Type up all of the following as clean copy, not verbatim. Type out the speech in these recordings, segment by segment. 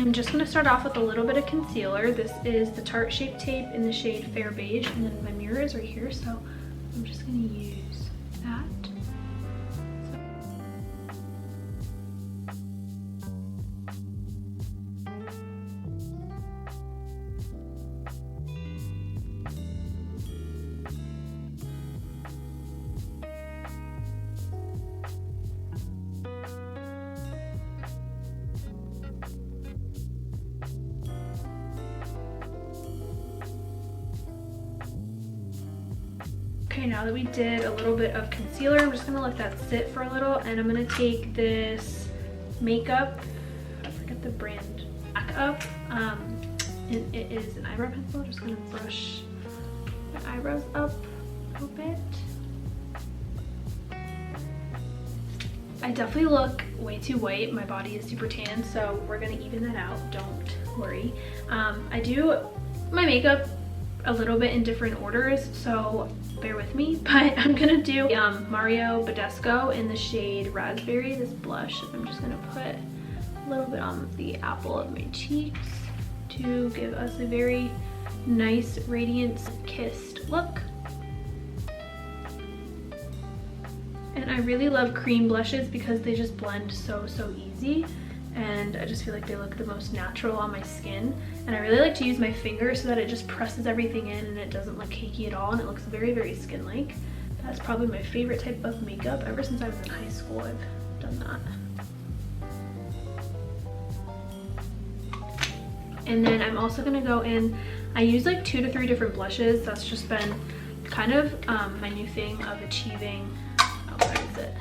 I'm just going to start off with a little bit of concealer. This is the Tarte Shape Tape in the shade Fair Beige, and then my mirror is right here, so I'm just going to use that. Okay, now that we did a little bit of concealer, I'm just gonna let that sit for a little, and I'm gonna take this makeup, I forget the brand, Back Up, and it is an eyebrow pencil. I'm just gonna brush my eyebrows up a little bit. I definitely look way too white. My body is super tan, so we're gonna even that out, don't worry. I do my makeup a little bit in different orders, so bear with me, but I'm gonna do Mario Badescu in the shade Raspberry, this blush. I'm just gonna put a little bit on the apple of my cheeks to give us a very nice, radiant, kissed look. And I really love cream blushes because they just blend so easy, and I just feel like they look the most natural on my skin. And I really like to use my finger so that it just presses everything in and it doesn't look cakey at all, and it looks very skin-like. That's probably my favorite type of makeup. Ever since I was in high school, I've done that. And then I'm also gonna go in, I use like 2 to 3 different blushes. That's just been kind of my new thing of achieving, what is it?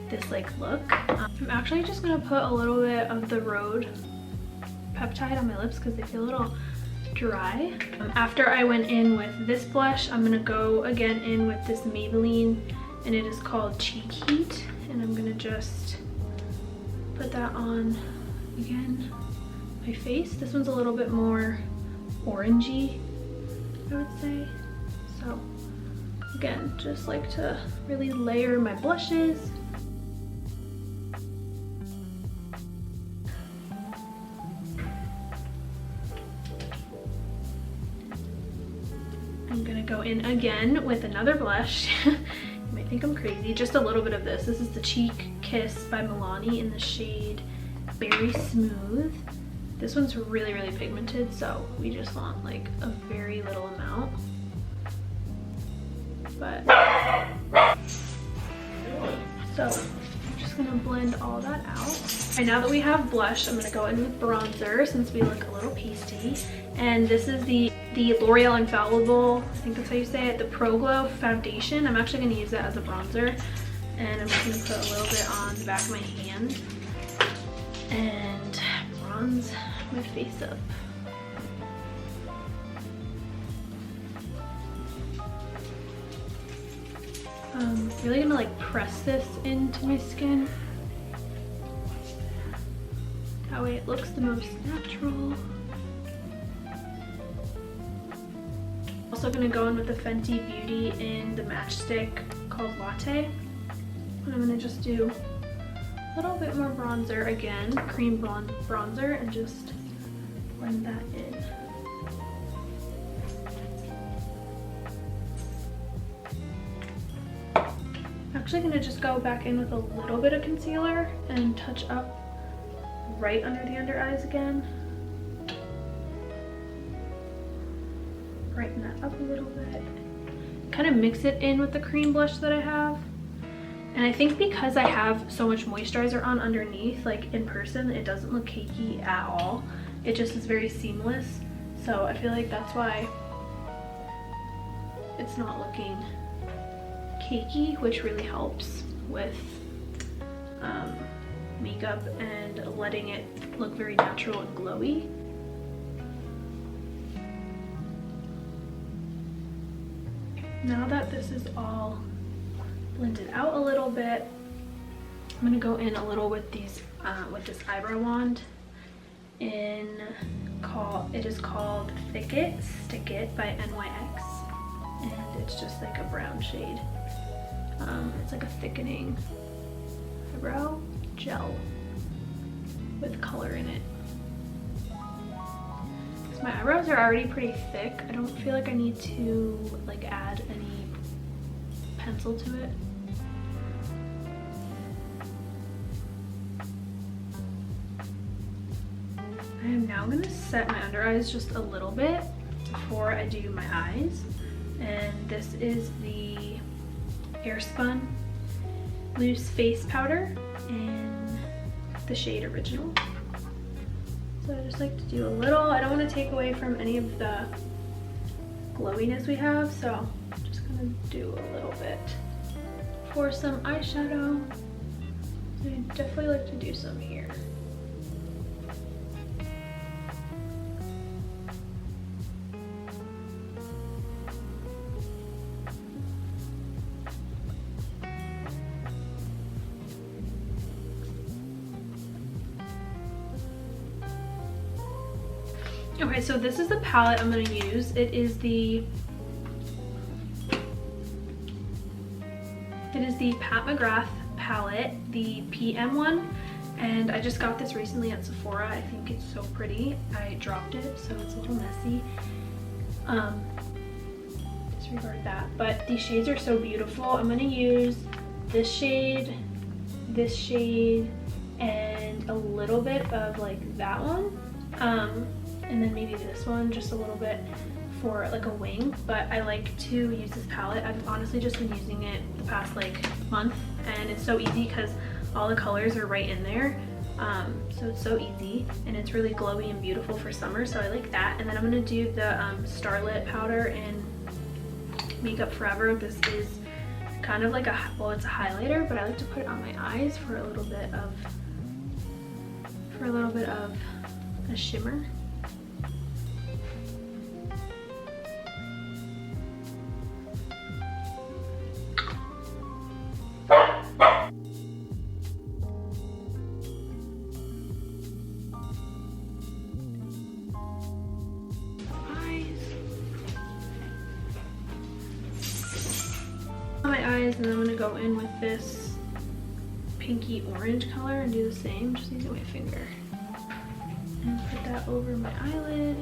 This like look. I'm actually just gonna put a little bit of the Rhode Peptide on my lips because they feel a little dry. After I went in with this blush, I'm gonna go again in with this Maybelline, and it is called Cheek Heat, and I'm gonna just put that on again my face. This one's a little bit more orangey, I would say. So again, just like to really layer my blushes. I'm gonna go in again with another blush. You might think I'm crazy. Just a little bit of this. This is the Cheek Kiss by Milani in the shade Berry Smooth. This one's really pigmented, so we just want like a very little amount. But so I'm just gonna blend all that out. And now that we have blush, I'm gonna go in with bronzer since we look a little pasty. And this is the L'Oreal Infallible, I think that's how you say it, the Pro Glow foundation. I'm actually gonna use that as a bronzer, and I'm just gonna put a little bit on the back of my hand and bronze my face up. I'm really gonna like press this into my skin. That way it looks the most natural. Also gonna go in with the Fenty Beauty in the matchstick called Latte. And I'm gonna just do a little bit more bronzer again, cream blonde bronzer, and just blend that in. I'm actually gonna just go back in with a little bit of concealer and touch up right under the under eyes again. Brighten that up a little bit. Kind of mix it in with the cream blush that I have. And I think because I have so much moisturizer on underneath, like in person, it doesn't look cakey at all. It just is very seamless. So I feel like that's why it's not looking cakey, which really helps with makeup and letting it look very natural and glowy. Now that this is all blended out a little bit, I'm gonna go in a little with these with this eyebrow wand. It is called Thick It, Stick It by NYX, and it's just like a brown shade. It's like a thickening eyebrow gel with color in it. My eyebrows are already pretty thick. I don't feel like I need to like add any pencil to it. I am now gonna set my under eyes just a little bit before I do my eyes. And this is the Airspun Loose Face Powder in the shade Original. So I just like to do a little. I don't want to take away from any of the glowiness we have, so I'm just gonna do a little bit for some eyeshadow. So I definitely like to do some here. Okay, so this is the palette I'm going to use. It is the Pat McGrath palette, the PM one, and I just got this recently at Sephora. I think it's so pretty. I dropped it, so it's a little messy. Disregard that. But these shades are so beautiful. I'm going to use this shade, and a little bit of like that one. And then maybe this one, just a little bit for like a wing. But I like to use this palette. I've honestly just been using it the past like month, and it's so easy because all the colors are right in there. So it's so easy, and it's really glowy and beautiful for summer, so I like that. And then I'm gonna do the Starlit powder in Makeup Forever. This is kind of like well, it's a highlighter, but I like to put it on my eyes for a little bit of a shimmer. And then I'm going to go in with this pinky orange color and do the same, just using my finger. And put that over my eyelid.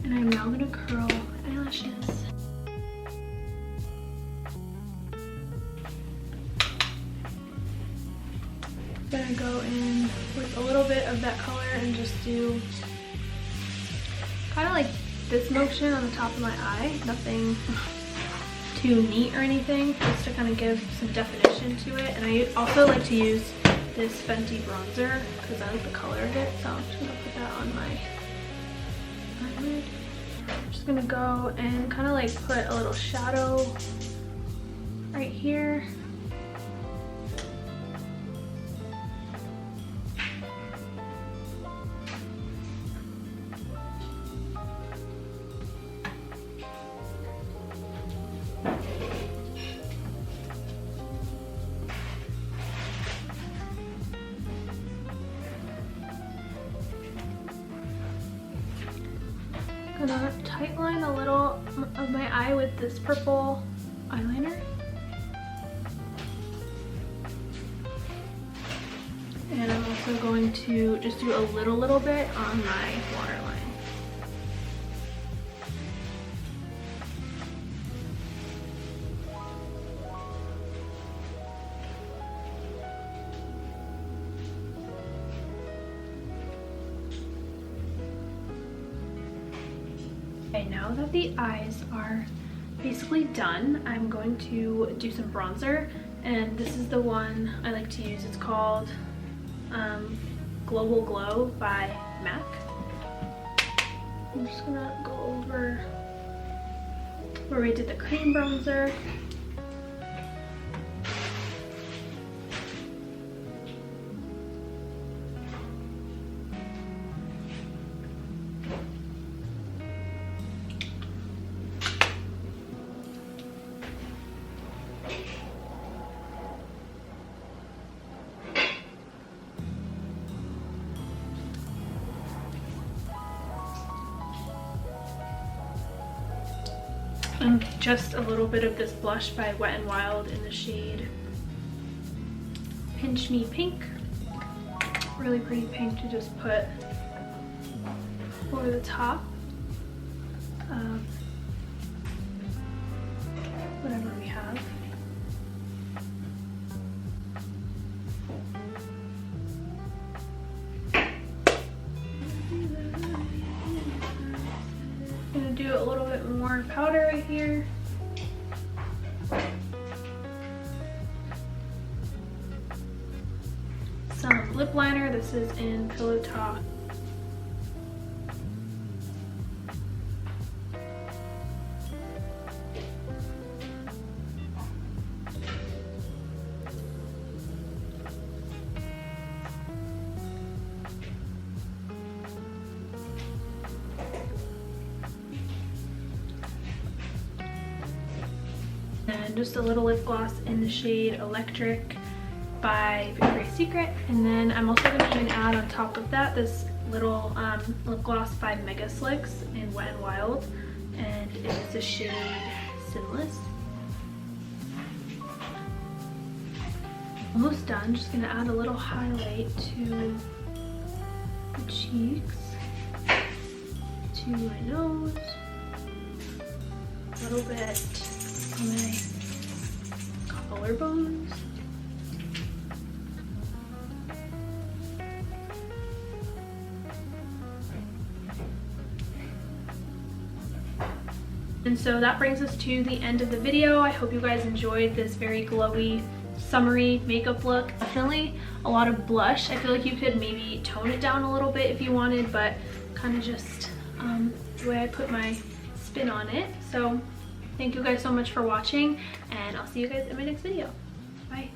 And I'm now going to curl my eyelashes. Then I go in with a little bit of that color and just do kind of like this motion on the top of my eye, nothing too neat or anything, just to kind of give some definition to it. And I also like to use this Fenty bronzer because I like the color of it, so I'm just gonna put that on my eyelid. I'm just gonna go and kind of like put a little shadow right here. Gonna tightline a little of my eye with this purple eyeliner. And I'm also going to just do a little bit on my waterline. Okay, now that the eyes are basically done, I'm going to do some bronzer, and this is the one I like to use. It's called Global Glow by MAC. I'm just gonna go over where we did the cream bronzer. And just a little bit of this blush by Wet n Wild in the shade Pinch Me Pink. really pretty pink to just put over the top of whatever we have. I'm gonna do a little bit more powder right here. Some lip liner. This is in Pillow Talk. And just a little lip gloss in the shade Electric by Victoria's Secret. And then I'm also going to even add on top of that this little lip gloss by Mega Slicks in Wet n Wild, and it is the shade Sinless. Almost done. Just going to add a little highlight to the cheeks, to my nose, a little bit on my collarbones. And so that brings us to the end of the video. I hope you guys enjoyed this very glowy, summery makeup look. Definitely a lot of blush. I feel like you could maybe tone it down a little bit if you wanted, but kind of just the way I put my spin on it. So thank you guys so much for watching, and I'll see you guys in my next video. Bye.